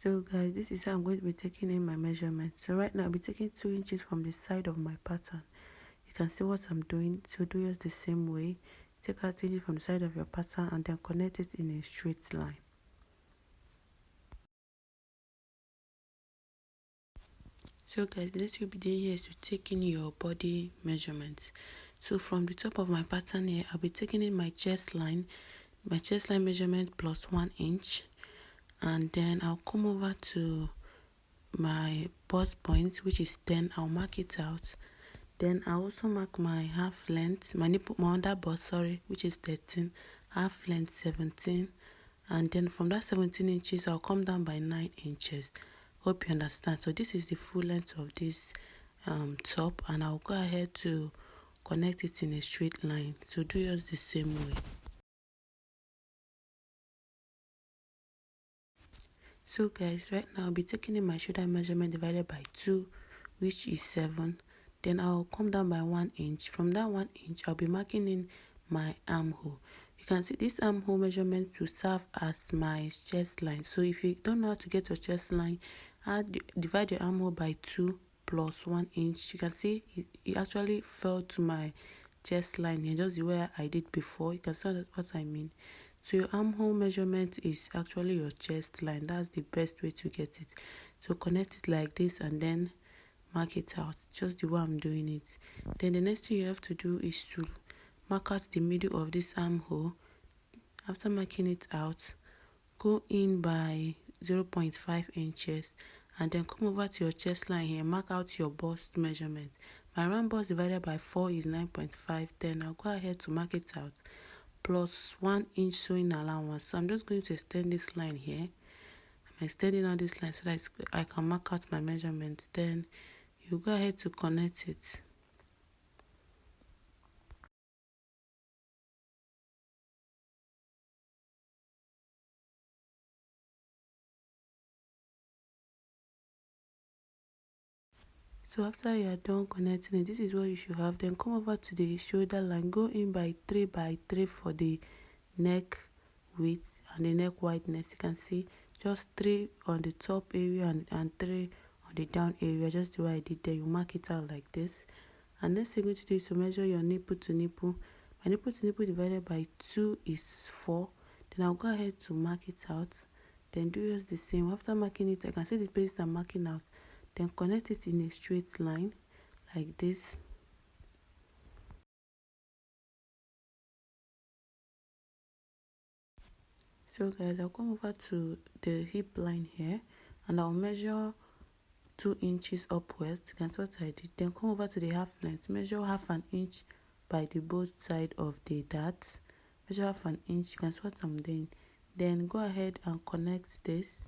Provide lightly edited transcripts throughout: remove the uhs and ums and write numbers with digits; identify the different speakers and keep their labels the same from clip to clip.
Speaker 1: So guys, this is how I'm going to be taking in my measurements. So right now I'll be taking 2 inches from the side of my pattern. You can see what I'm doing. So do yours the same way. Take out 2 inches from the side of your pattern and then connect it in a straight line. So guys, the next you'll be doing here is to take in your body measurements. So from the top of my pattern here, I'll be taking in my chest line measurement plus 1 inch, and then I'll come over to my bust point, which is 10. I'll mark it out. Then I also mark my half length, my under bust, sorry, which is 13, half length 17, and then from that 17 inches I'll come down by 9 inches. Hope you understand. So this is the full length of this top, and I'll go ahead to connect it in a straight line. So do yours the same way. So guys, right now I'll be taking in my shoulder measurement divided by 2, which is 7. Then I'll come down by 1 inch. From that 1 inch, I'll be marking in my armhole. You can see this armhole measurement to serve as my chest line. So if you don't know how to get your chest line, divide your armhole by 2 plus 1 inch. You can see it actually fell to my chest line here, just the way I did before. You can see what I mean. So your armhole measurement is actually your chest line. That's the best way to get it. So connect it like this and then mark it out, just the way I'm doing it. Then the next thing you have to do is to mark out the middle of this armhole. After marking it out, go in by 0.5 inches and then come over to your chest line here, mark out your bust measurement. My round bust divided by 4 is 9.5. Then I'll go ahead to mark it out plus 1 inch sewing allowance. So I'm just going to extend this line here. I'm extending on this line so that I can mark out my measurement. Then you go ahead to connect it. So after you are done connecting it, this is what you should have. Then come over to the shoulder line, go in by 3 by 3 for the neck width and the neck wideness. You can see just 3 on the top area and 3 on the down area, just the way I did there. You mark it out like this. And next thing you're going to do is to measure your nipple to nipple. My nipple to nipple divided by 2 is 4. Then I'll go ahead to mark it out. Then do yours the same. After marking it, I can see the place I'm marking out. Then connect it in a straight line like this. So guys, I'll come over to the hip line here and I'll measure 2 inches upwards. You can see what I did. Then come over to the half length, measure half an inch by the both side of the dart. Measure half an inch. You can see what I'm doing. Then go ahead and connect this.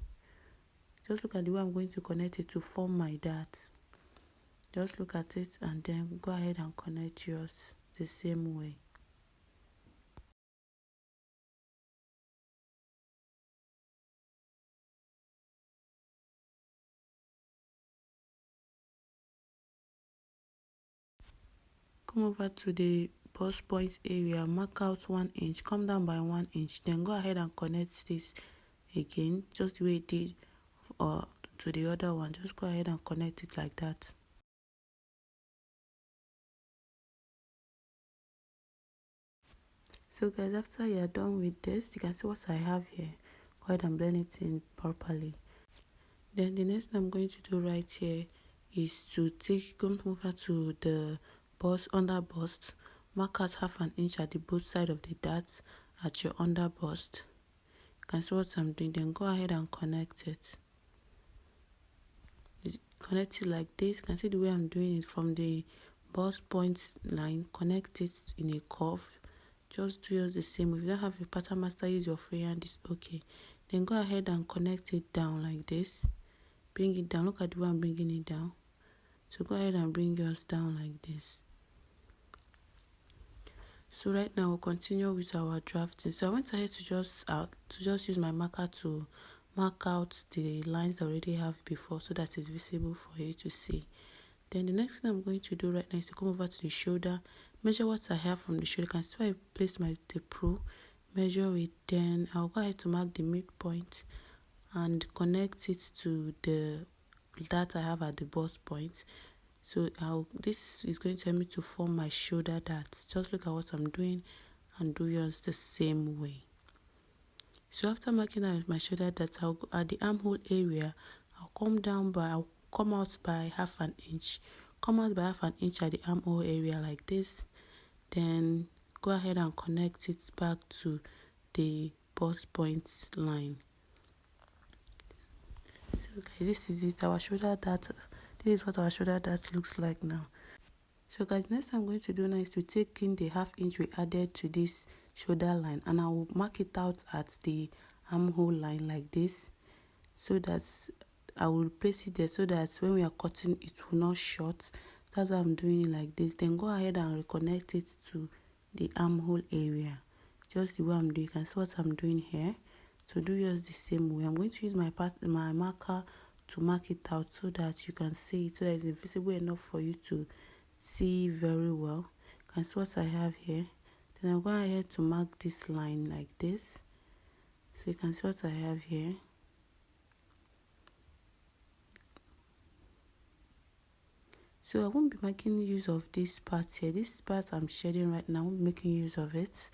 Speaker 1: Just look at the way I'm going to connect it to form my dart. Just look at it and then go ahead and connect yours the same way. Come over to the bust point area, mark out 1 inch, come down by 1 inch, then go ahead and connect this again, just the way it did to the other one. Just go ahead and connect it like that. So guys, after you're done with this, you can see what I have here. Go ahead and blend it in properly. Then the next thing I'm going to do right here is to come over to the under bust, mark out half an inch at the both side of the dart at your under bust. You can see what I'm doing. Then go ahead and connect it. Connect it like this. You can see the way I'm doing it from the bust point line. Connect it in a curve. Just do yours the same. If you don't have a pattern master, use your freehand. It's okay. Then go ahead and connect it down like this. Bring it down. Look at the way I'm bringing it down. So go ahead and bring yours down like this. So right now we'll continue with our drafting. So I went ahead to just use my marker to mark out the lines I already have before so that it's visible for you to see. Then the next thing I'm going to do right now is to come over to the shoulder, measure what I have from the shoulder. You can see where I place my tape rule, measure it. Then I'll go ahead to mark the midpoint and connect it to the that I have at the bust point. So this is going to help me to form my shoulder dart. Just look at what I'm doing and do yours the same way. So after marking out my shoulder dart, I'll go at the armhole area. I'll come out by half an inch. Come out by half an inch at the armhole area like this. Then go ahead and connect it back to the bust point line. So guys, this is it. Our shoulder dart. This is what our shoulder dart looks like now. So guys, next I'm going to do now is to take in the half inch we added to this shoulder line, and I will mark it out at the armhole line like this, so that I will place it there so that when we are cutting it will not short. That's why I'm doing it like this. Then go ahead and reconnect it to the armhole area, just the way I'm doing. You can see what I'm doing here. So do yours the same way. I'm going to use my marker to mark it out so that you can see it, so that it's visible enough for you to see very well. You can see what I have here. Then I'm going ahead to mark this line like this, so you can see what I have here. So I won't be making use of this part here. This part I'm shading right now, I won't be making use of it.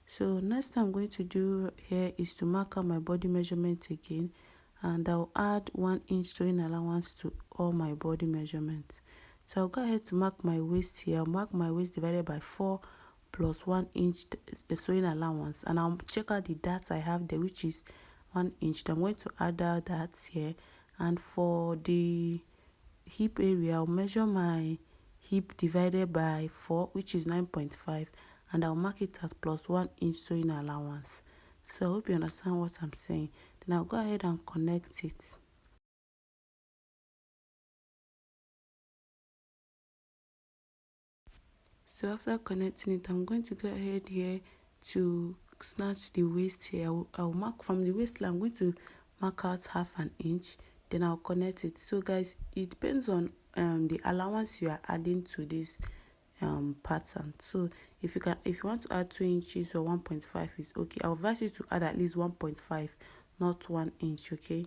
Speaker 1: So next thing I'm going to do here is to mark out my body measurement again, and I'll add 1 inch sewing allowance to all my body measurements. So I'll go ahead to mark my waist here. I'll mark my waist divided by 4 plus 1 inch sewing allowance, and I'll check out the dart I have there, which is 1 inch. I'm going to add that here, and for the hip area, I'll measure my hip divided by 4, which is 9.5, and I'll mark it as plus 1 inch sewing allowance. So I hope you understand what I'm saying. Then I'll go ahead and connect it. So after connecting it, I'm going to go ahead here to snatch the waist here. I'll mark from the waistline. I'm going to mark out half an inch. Then I'll connect it. So guys, it depends on the allowance you are adding to this pattern. So if you want to add 2 inches or 1.5 is okay. I'll advise you to add at least 1.5, not 1 inch. Okay.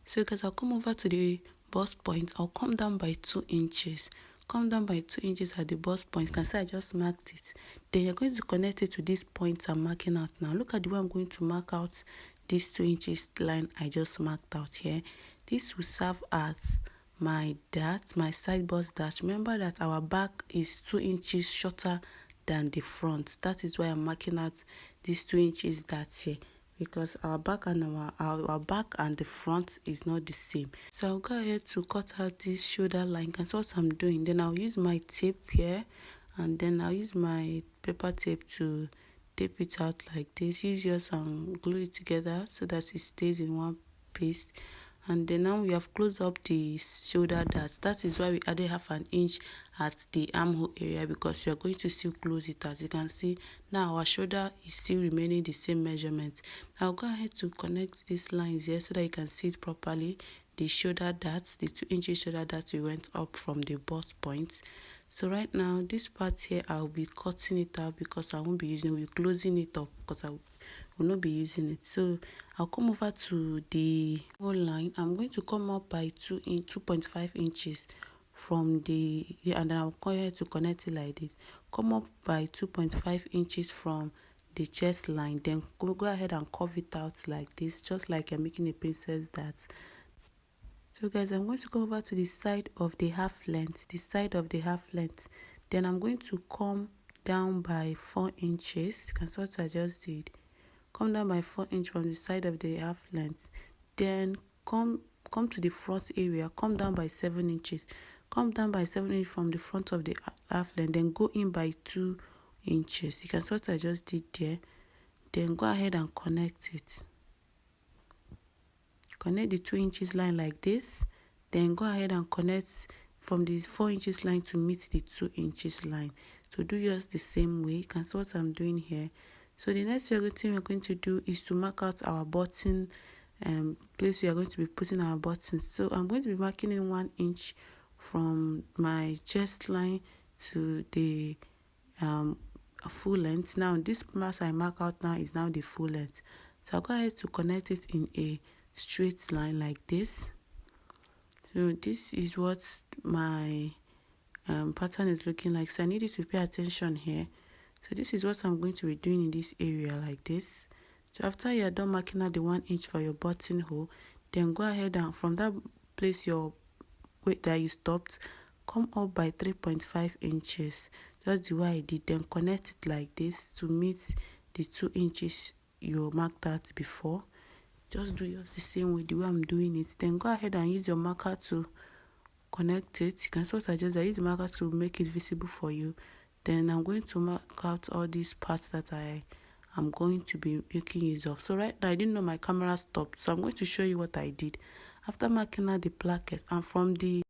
Speaker 1: So guys, I'll come over to the bust point. I'll come down by 2 inches. Come down by 2 inches at the bust point. You can see I just marked it. Then you're going to connect it to this point I'm marking out now. Look at the way I'm going to mark out this 2 inches line I just marked out here. This will serve as my dart, my side bust dart. Remember that our back is 2 inches shorter than the front. That is why I'm marking out these 2 inches dart here, because our back and our back and the front is not the same. So I'll go ahead to cut out this shoulder line. That's what I'm doing. Then I'll use my tape here, and then I'll use my paper tape to tape it out like this. Use yours and glue it together so that it stays in one piece. And then now we have closed up the shoulder dart. That is why we added half an inch at the armhole area, because we are going to still close it out. You can see now our shoulder is still remaining the same measurement. Now go ahead to connect these lines here so that you can see it properly. The shoulder darts, the 2 inches shoulder darts we went up from the bust point. So right now this part here I'll be cutting it out because I won't be using it. We'll be closing it up because I will not be using it. So I'll come over to the whole line. I'm going to come up by 2.5 inches from the and then I'll go ahead to connect it like this. Come up by 2.5 inches from the chest line, then go ahead and curve it out like this, just like you're making a princess dart. So guys, I'm going to go over to the side of the half length, then I'm going to come down by 4 inches. That's what I just did. Come down by 4 inches from the side of the half length, then come to the front area, come down by 7 inches. Come down by 7 inches from the front of the half length, then go in by 2 inches. You can see what I just did there. Then go ahead and connect it. Connect the 2 inches line like this. Then go ahead and connect from the 4 inches line to meet the 2 inches line. So do yours the same way. You can see what I'm doing here. So the next thing we're going to do is to mark out our button place we are going to be putting our buttons. So I'm going to be marking in 1 inch from my chest line to the full length. Now this mass I mark out now is now the full length. So I'll go ahead to connect it in a straight line like this. So this is what my pattern is looking like. So I need you to pay attention here. So this is what I'm going to be doing in this area like this. So after you're done marking out the 1 inch for your buttonhole, then go ahead and from that place your weight that you stopped, come up by 3.5 inches, just the way I did. Then connect it like this to meet the 2 inches you marked out before. Just do yours the same way, the way I'm doing it. Then go ahead and use your marker to connect it. You can also suggest that I use the marker to make it visible for you. Then I'm going to mark out all these parts that I am going to be making use of. So right now I didn't know my camera stopped, so I'm going to show you what I did. After marking out the placket, and from the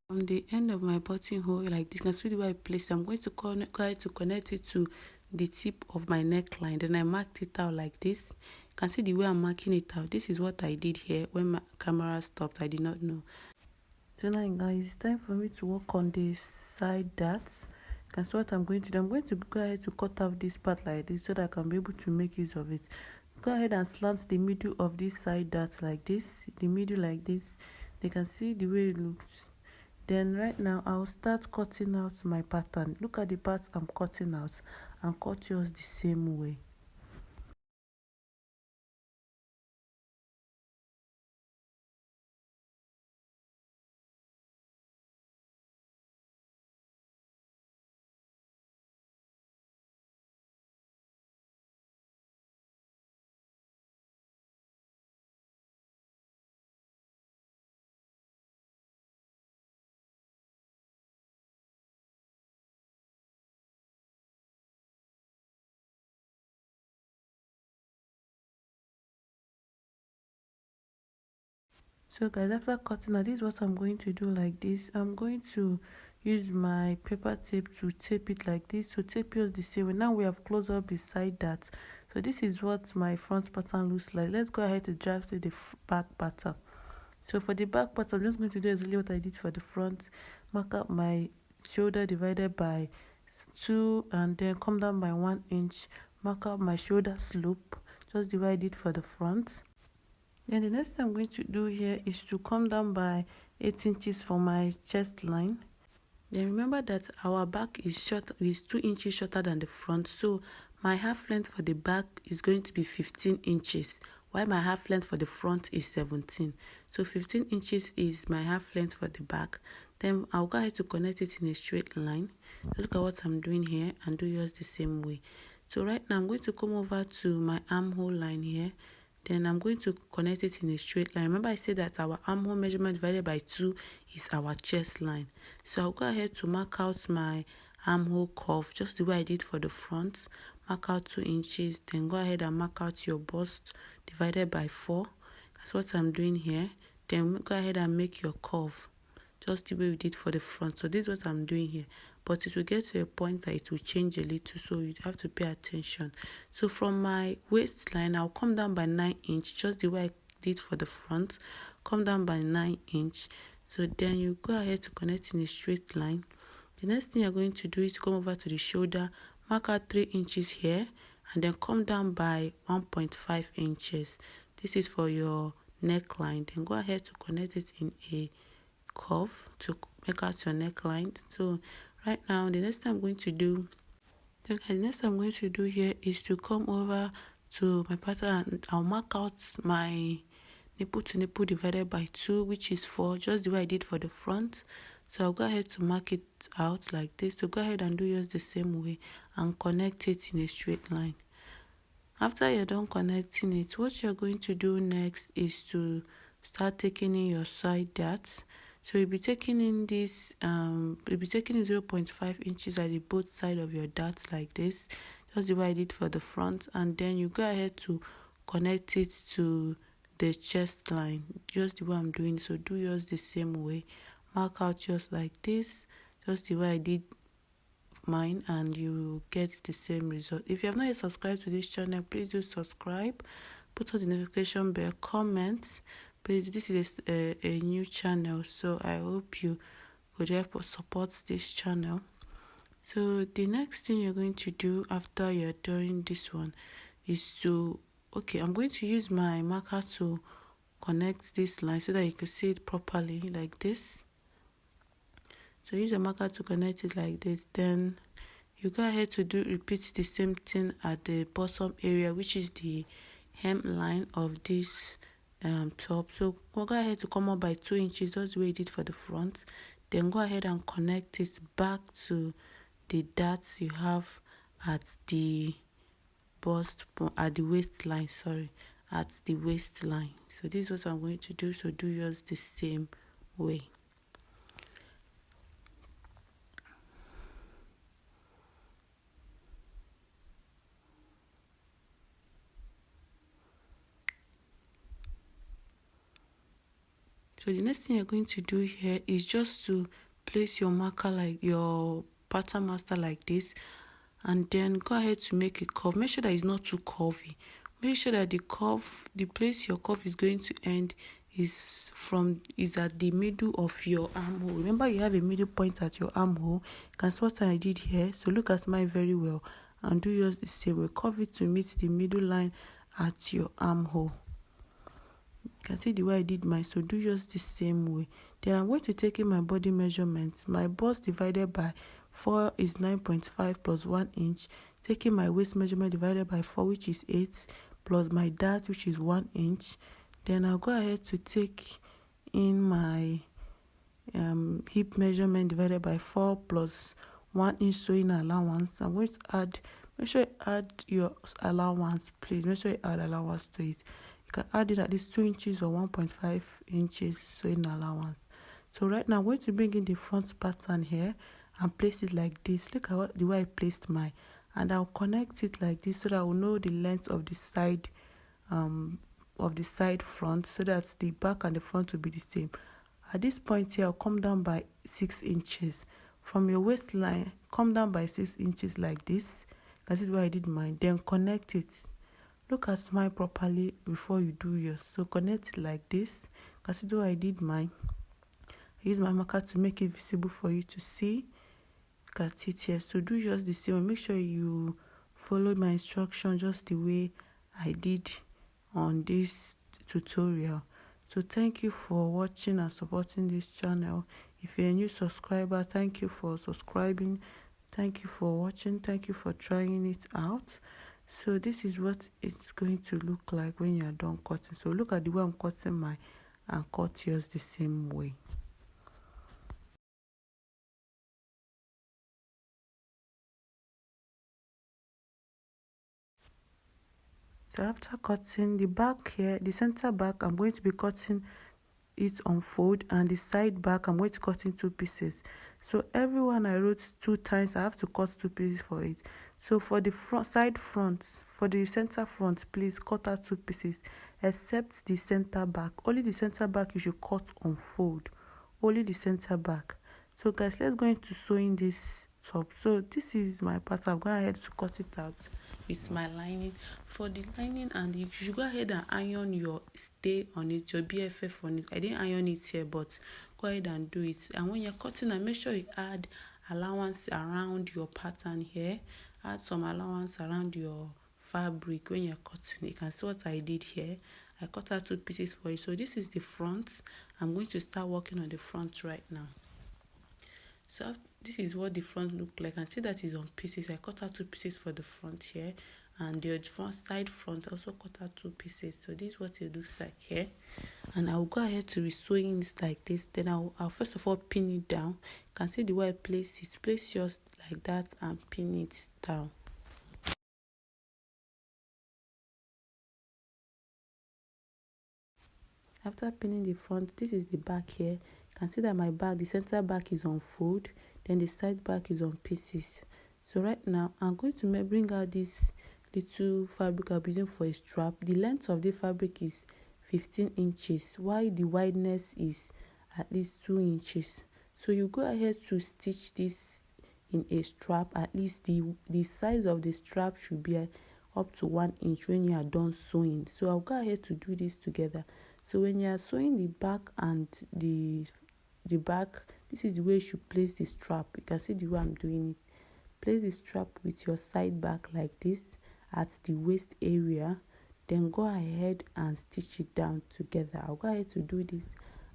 Speaker 1: end of my buttonhole like this, you can see the way I placed it. I'm going to go ahead to connect it to the tip of my neckline. Then I marked it out like this. You can see the way I'm marking it out. This is what I did here when my camera stopped. I did not know. So now guys, it's time for me to work on the side darts. You can see what I'm going to do. I'm going to go ahead to cut off this part like this so that I can be able to make use of it. Go ahead and slant the middle of this side dart like this, the middle like this. They can see the way it looks. Then right now I'll start cutting out my pattern. Look at the part I'm cutting out and cut yours the same way. So guys, after cutting out, this is what I'm going to do like this. I'm going to use my paper tape to tape it like this. So tape yours the same way. Now we have closed up beside that. So this is what my front pattern looks like. Let's go ahead to draft to the back pattern. So for the back part, I'm just going to do exactly what I did for the front. Mark up my shoulder divided by 2 and then come down by 1 inch. Mark up my shoulder slope, just the way I did for the front. Then the next thing I'm going to do here is to come down by 8 inches for my chest line. Then remember that our back is 2 inches shorter than the front, so my half length for the back is going to be 15 inches, while my half length for the front is 17. So 15 inches is my half length for the back. Then I'll go ahead to connect it in a straight line. Look at what I'm doing here and do yours the same way. So right now I'm going to come over to my armhole line here. Then I'm going to connect it in a straight line. Remember I said that our armhole measurement divided by 2 is our chest line. So I'll go ahead to mark out my armhole curve just the way I did for the front. Mark out 2 inches. Then go ahead and mark out your bust divided by 4. That's what I'm doing here. Then go ahead and make your curve just the way we did for the front. So this is what I'm doing here, but it will get to a point that it will change a little, so you have to pay attention. So from my waistline, I'll come down by 9 inch, just the way I did for the front. Come down by 9 inch. So then you go ahead to connect in a straight line. The next thing you're going to do is to come over to the shoulder, mark out 3 inches here, and then come down by 1.5 inches. This is for your neckline. Then go ahead to connect it in a curve to make out your neckline. So right now the next thing I'm going to do here is to come over to my pattern and I'll mark out my nipple to nipple divided by 2, which is 4, just the way I did for the front. So I'll go ahead to mark it out like this. So go ahead and do yours the same way and connect it in a straight line. After you're done connecting it, what you're going to do next is to start taking in your side darts. So you'll be taking in this, you'll be taking in 0.5 inches at the both side of your darts like this, just the way I did for the front, and then you go ahead to connect it to the chest line, just the way I'm doing. So do yours the same way. Mark out yours like this, just the way I did mine, and you get the same result. If you have not yet subscribed to this channel, please do subscribe, put on the notification bell, comment. Please, this is a new channel, so I hope you would help us support this channel. So the next thing you're going to do after you're doing this one is to, I'm going to use my marker to connect this line so that you can see it properly like this. So use a marker to connect it like this. Then you go ahead to repeat the same thing at the bottom area, which is the hemline of this top. So we'll go ahead to come up by 2 inches, just the way you did for the front. Then go ahead and connect it back to the darts you have at the waistline. At the waistline. So this is what I'm going to do. So do yours the same way. So the next thing you're going to do here is just to place your marker, like your pattern master, like this, and then go ahead to make a curve. Make sure that it's not too curvy. Make sure that the place your curve is going to end is at the middle of your armhole. Remember, you have a middle point at your armhole. You can see what I did here. So look at mine very well and do yours the same way. Curve it to meet the middle line at your armhole. You can see the way I did mine, so do yours the same way. Then I'm going to take in my body measurements. My bust divided by 4 is 9.5 plus 1 inch. Taking my waist measurement divided by 4, which is 8, plus my dart, which is 1 inch. Then I'll go ahead to take in my hip measurement divided by 4 plus 1 inch sewing allowance. I'm going to add, make sure you add your allowance, please. Make sure you add allowance to it. You can add it at least 2 inches or 1.5 inches sewing allowance. So right now I'm going to bring in the front pattern here and place it like this. Look at the way I placed mine, and I'll connect it like this so that I will know the length of the side front, so that the back and the front will be the same. At this point here, I'll come down by 6 inches. From your waistline, come down by 6 inches like this. That's why I did mine. Then connect it. Look at mine properly before you do yours. So connect it like this. Consider I did mine. I use my marker to make it visible for you to see. Look at it here. So do yours the same. Make sure you follow my instruction just the way I did on this tutorial. So thank you for watching and supporting this channel. If you're a new subscriber, thank you for subscribing. Thank you for watching. Thank you for trying it out. So this is what it's going to look like when you're done cutting. So look at the way I'm cutting mine and cut yours the same way. So after cutting the back here, the center back, I'm going to be cutting it on fold, and the side back I'm going to cut in 2 pieces. So everyone I wrote 2 times, I have to cut 2 pieces for it. So for the for the center front, please cut out 2 pieces, except the center back. Only the center back you should cut on fold, only the center back. So guys, let's go into sewing this top. So this is my pattern. I'm going ahead to cut it out with my lining. For the lining, and you should go ahead and iron your stay on it, your BFF on it. I didn't iron it here, but go ahead and do it. And when you're cutting, and make sure you add allowance around your pattern here. Add some allowance around your fabric when you're cutting. You can see what I did here. I cut out 2 pieces for you. So this is the front. I'm going to start working on the front right now. So this is what the front look like. And see that is on pieces. I cut out 2 pieces for the front here, and the side front also cut out 2 pieces. So this is what it looks like here. And I'll go ahead to resewing this like this. Then I'll first of all pin it down. You can see the way I place it. Place yours like that and pin it down. After pinning the front, this is the back here. You can see that my back, the center back is on fold, then the side back is on pieces. So right now I'm going to bring out this little fabric I'll be using for a strap. The length of the fabric is 15 inches, while the wideness is at least 2 inches. So you go ahead to stitch this in a strap. At least the size of the strap should be up to 1 inch when you are done sewing. So I'll go ahead to do this together. So when you are sewing the back and the back, this is the way you should place the strap. You can see the way I'm doing it. Place the strap with your side back like this at the waist area. then go ahead and stitch it down together. I'll go ahead to do this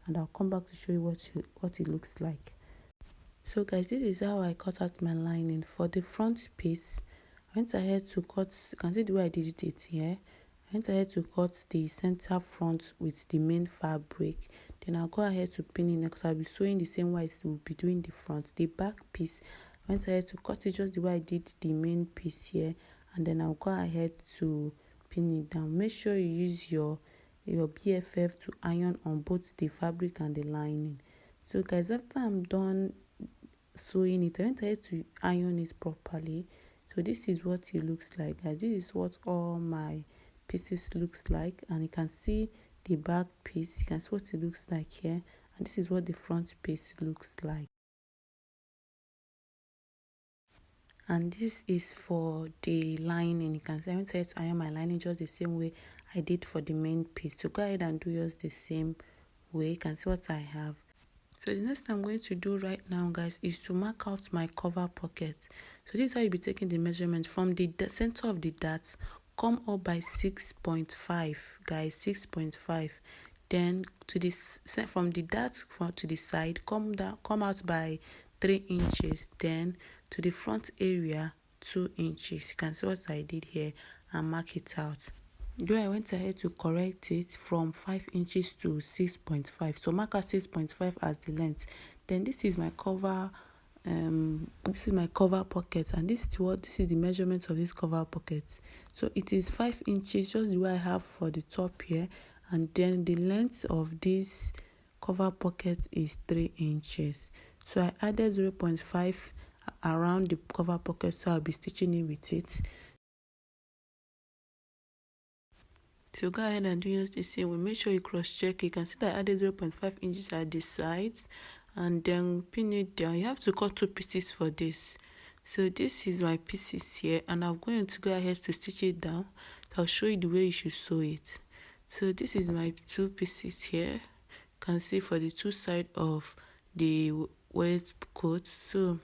Speaker 1: and I'll come back to show you what it looks like. So guys, this is how I cut out my lining. For the front piece, I went ahead to cut, you can see the way I did it here. I went ahead to cut the center front with the main fabric. Then I'll go ahead to pin it because I'll be sewing the same way I will be doing the front. The back piece, I went ahead to cut it just the way I did the main piece here, and then I'll go ahead to pin it down. Make sure you use your BFF to iron on both the fabric and the lining. So guys, after I'm done sewing it, I went ahead to iron it properly. So this is what it looks like, guys. This is what all my pieces looks like, and you can see the back piece, you can see what it looks like here, and this is what the front piece looks like. And this is for the lining. You can see I went ahead to iron my lining just the same way I did for the main piece. So go ahead and do yours the same way. You can see what I have. So the next thing I'm going to do right now, guys, is to mark out my cover pocket. So this is how you'll be taking the measurement from the center of the dart, come up by 6.5, guys, 6.5. Then to this, from the dart to the side, come out by 3 inches. Then to the front area, 2 inches. You can see what I did here and mark it out. Though I went ahead to correct it from 5 inches to 6.5. So mark out 6.5 as the length. Then this is my cover pocket, and this is the measurement of this cover pocket. So it is 5 inches, just the way I have for the top here, and then the length of this cover pocket is 3 inches. So I added 0.5 around the cover pocket, so I'll be stitching it with it. So go ahead and do the same. We make sure you cross check. You can see that I added 0.5 inches at the sides, and then pin it down. You have to cut 2 pieces for this. So this is my pieces here, and I'm going to go ahead to stitch it down. So I'll show you the way you should sew it. So this is my 2 pieces here. You can see for the 2 sides of the waistcoat. So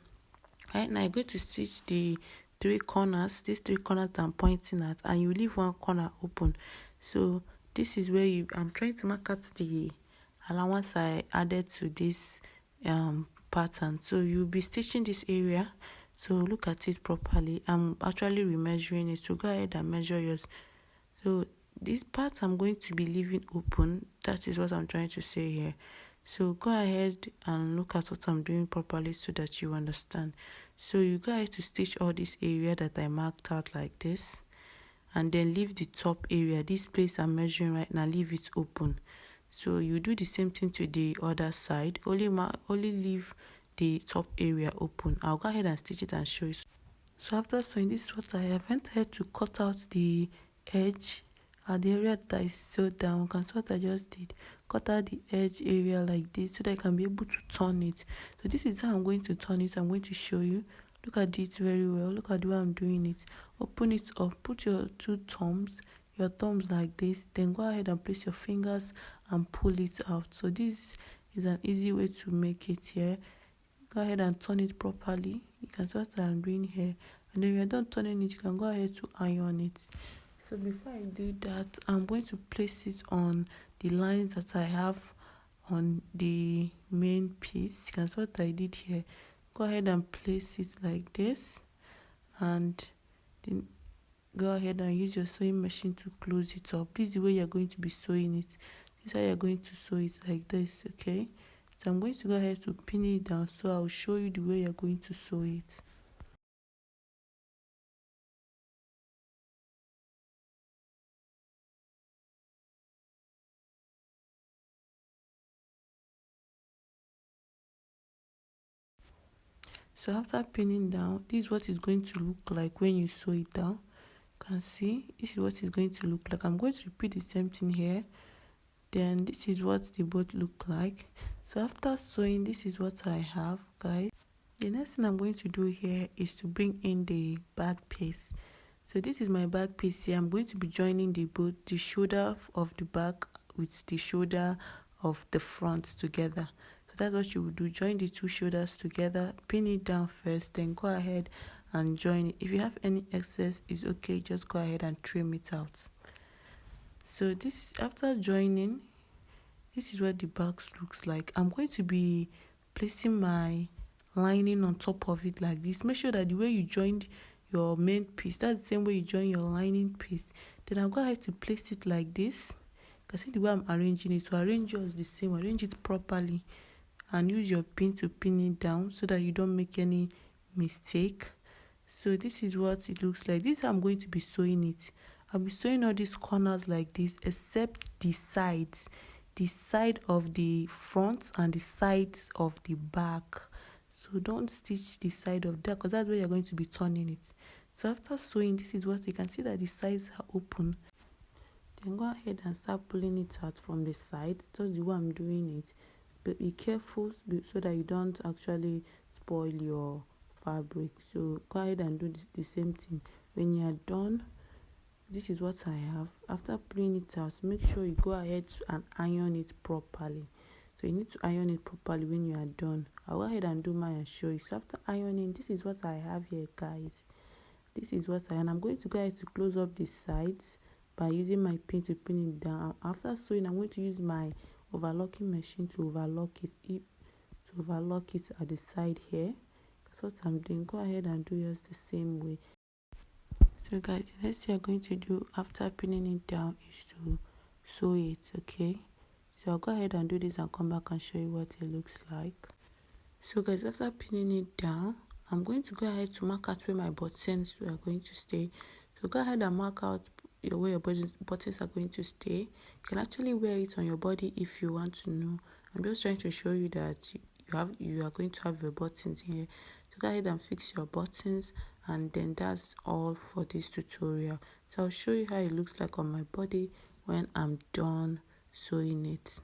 Speaker 1: right now I'm going to stitch the 3 corners, these 3 corners that I'm pointing at, and you leave 1 corner open. So this is where I'm trying to mark out the allowance I added to this pattern. So you'll be stitching this area, so look at it properly. I'm actually remeasuring it, so go ahead and measure yours. So this part I'm going to be leaving open. That is what I'm trying to say here. So go ahead and look at what I'm doing properly so that you understand. So you go ahead to stitch all this area that I marked out like this, and then leave the top area, this place I'm measuring right now, leave it open. So you do the same thing to the other side, only leave the top area open. I'll go ahead and stitch it and show you. So after sewing, this is what I have. I went ahead to cut out the edge at the area that I sewed down. You can see what I just did. Cut out the edge area like this so that I can be able to turn it. So this is how I'm going to turn it. I'm going to show you. Look at it very well. Look at the way I'm doing it. Open it up. Put your your thumbs like this. Then go ahead and place your fingers and pull it out. So this is an easy way to make it here. Go ahead and turn it properly. You can see what I'm doing here. And then when you're done turning it, you can go ahead to iron it. So before I do that, I'm going to place it on the lines that I have on the main piece. You can see what I did here. Go ahead and place it like this, and then go ahead and use your sewing machine to close it up. This is the way you're going to be sewing it. This is how you're going to sew it, like this. Okay, so I'm going to go ahead to pin it down, so I'll show you the way you're going to sew it. So after pinning down, this is what it's going to look like when you sew it down. You can see this is what it's going to look like. I'm going to repeat the same thing here. Then this is what they both look like. So after sewing, this is what I have, guys. The next thing I'm going to do here is to bring in the back piece. So this is my back piece here. I'm going to be joining the shoulder of the back with the shoulder of the front together. So that's what you will do. Join the 2 shoulders together, pin it down first, then go ahead and join it. If you have any excess, it's okay, just go ahead and trim it out. So this, after joining, this is what the box looks like. I'm going to be placing my lining on top of it like this. Make sure that the way you joined your main piece, that's the same way you join your lining piece. Then I'll go ahead to place it like this. You can see the way I'm arranging it. So arrange yours the same, arrange it properly, and use your pin to pin it down so that you don't make any mistake. So this is what it looks like. This is how I'm going to be sewing it. I'll be sewing all these corners like this, except the sides, the side of the front and the sides of the back. So don't stitch the side of that, because that's where you're going to be turning it. So after sewing, this is what you can see, that the sides are open. Then go ahead and start pulling it out from the sides. Just the way I'm doing it. But be careful so that you don't actually spoil your fabric. So go ahead and do the same thing. When you are done, this is what I have. After pulling it out, make sure you go ahead and iron it properly. So you need to iron it properly when you are done. I'll go ahead and do mine and show you. So after ironing, this is what I have here, guys. This is what I'm going to go ahead to close up the sides by using my pin to pin it down. After sewing, I'm going to use my overlocking machine to overlock it at the side here. That's what I'm doing. Go ahead and do yours the same way. So guys, the next thing you're going to do after pinning it down is to sew it. Okay, so I'll go ahead and do this and come back and show you what it looks like. So guys, after pinning it down, I'm going to go ahead to mark out where my buttons are going to stay. So go ahead and mark out where your buttons are going to stay. You can actually wear it on your body if you want to know. I'm just trying to show you that you are going to have your buttons here. So go ahead and fix your buttons, and then that's all for this tutorial. So I'll show you how it looks like on my body when I'm done sewing it.